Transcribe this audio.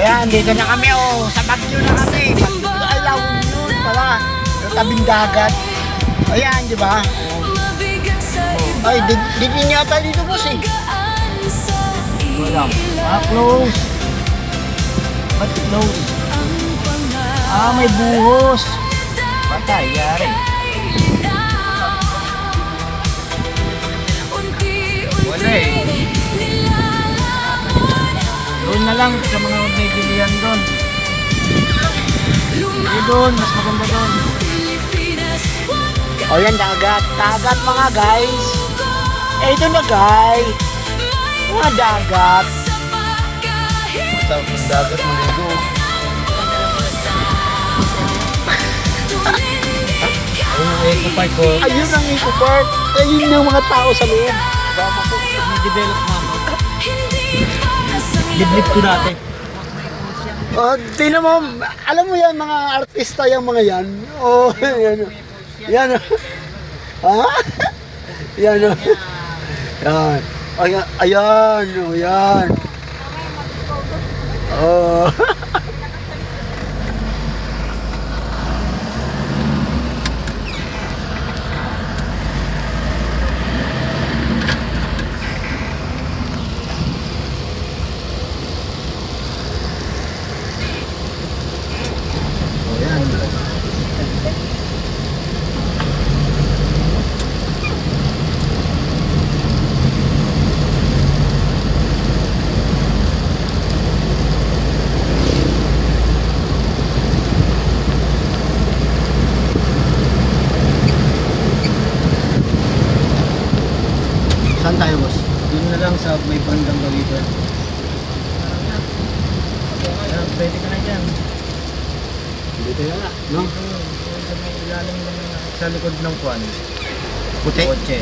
Ayan, dito na kami oh. Sa Baguio na kami. Baguio, alaw yun pala. Sa tabing dagat. Ayan, di ba? Ay, di niya tayo dito boss eh. Wala. Close. Ba't close? May buhos. Patay, yari. Wala eh. Doon na lang sa mga nagbilihan doon. Hindi doon, mas maganda doon. O yan, dagat. Dagat mga guys. Ito na guys. Mga dagat. Matawag ng dagat mo nito. Eco Park ko. Ayun ang Eco Park. Ayun yung mga tao sa loob. Develop na ako. Liblib ko dati. Tingnan mo, alam mo yan mga artista yung mga yan. Oh, yan. Yan. Ha? Yan. Yan. Ayan, ayan, ayan. Oh. Saan tayo boss? Doon na lang sa may bandang gawitan. Pwede ka na dyan. Dito na nga, no? Dito sa may ilalim ng sa likod ng kwan. Puti? Kotse.